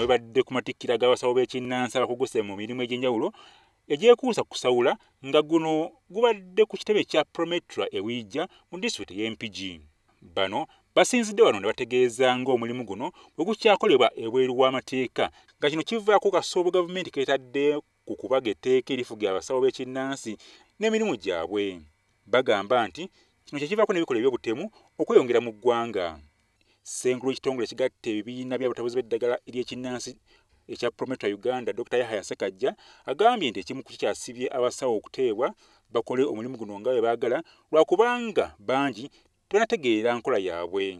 bebadde ku matikkira g'abasawo b'ekinnansi abakuguse mu mirimu egy'enjawulo egyekuusa kusawula nga guno gubadde ku kitebe kya Prometra Ewijja mu disitulikiti y'Empigi. Bano basinzidde wano ne bategeeza ng'omulimu guno bwe gukyakolebwa ebweru w'amateeka nga kino kivaako kasoobo gavumenti keetadde ku kubaga etteeka erifuga abasawo b'ekinnansi n'emirimu gyabwe. Bagamba nti kino kye kivaako n'ebikolwa eby'obutemu okweyongera mu ggwanga. Ssenkulu w'ekitongole ekigatta ebibiina by'abatabuzi b'eddagala ery'ekinnansi ekya Prometra Uganda, Dr. Yahaya Sekajja, agambye nti ekimu ku kikyasibye abasawo okuteebwa bakole omulimu guno nga bwe baagala lwakubanga bangi tebannategeera nkola yaabwe.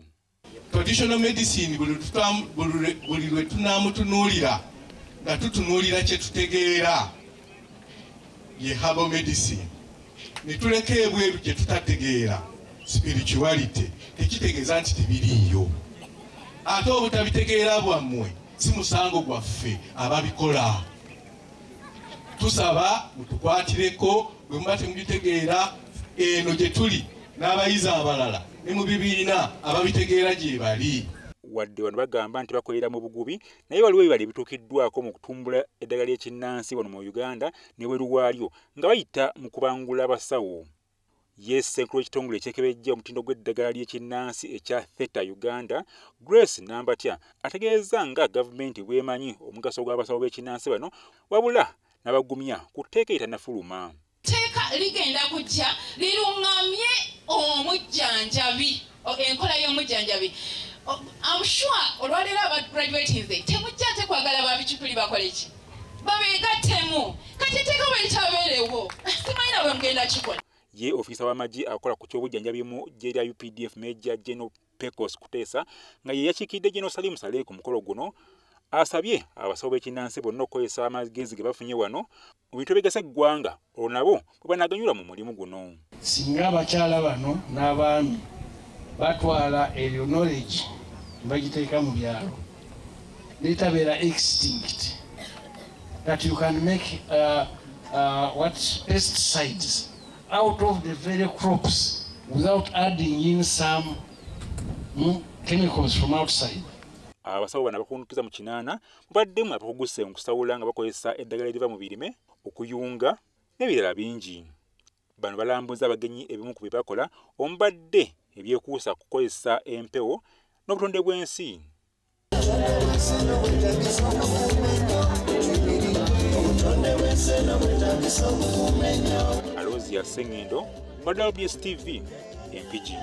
Traditional medicine buli lwe tunaamutunuulira nga tutunuulira kye tutegeera ye herbal medicine ne tuleka ebweru kye tutategeera spirituality tekitegeeza nti tebiriiyo. Ate obutabitegeera bwammwe si musango gwaffe ababikola. Tusaba mutukwatireko bwe muba temubitegeera eno gye tuli n'abayizi abalala ne mu bibiina ababitegeera gye bali. Wadde wano bagamba nti bakolera mu bugubi naye waliwo ebibala ebituukiddwako mu kutumbula eddagala ly'ekinnansi wano mu Uganda ne bweru waalyo nga bayita mu kubangula abasawo. Ssenkulu w'ekitongole ekyekebejja omutindo gw'eddagala ly'ekinnansi ekya Theta Uganda, Grace Nambatya, ategeeza nga gavumenti bw'emanyi omugaso gw'abasawo b'ekinnansi bano wabula n'abagumya ku tteeka eritannafuluma. Tteeka ligenda kujja liruŋŋamye omujjanjabi, enkola y'omujjanjabi. I'm sure olwaleero abagraduatinze temujja ate kwagala babicupuli bakole ki babeegattemu kati etteeka bwe litabeerewo simanyi bwe mugenda kikola. Ye ofisa w'amagye akola ku ky'obujjanjabi mu ggye lya UPDF Major General Pecos Kuteesa nga ye yakiikidde General Salim Saleh ku mukolo guno asabye abasawo b'ekinnansi bonna okukozesa amagezi ge bafunye wano mu bintu ebigasa eggwanga olwo nabo bwe banaganyula mu mulimu guno. Singa abakyala bano n'abaami batwala eyo knowledge bagiteeka mu byalo litabeera extinct, that you can make what pesticides out of the very crops without adding in some chemicals from outside. Abasawo bano abakundukiza mu kinaana mubaddemu abakuguse mu kusawula nga bakozesa eddagala eriva mu birime okuyunga n'ebirala bingi. Bano balambuza abagenyi ebimu ku bye bakola omubadde ebyekuusa kukozesa empewo n'obutonde bw'ensi. Alozia Sengendo, WBS TV, Empigi.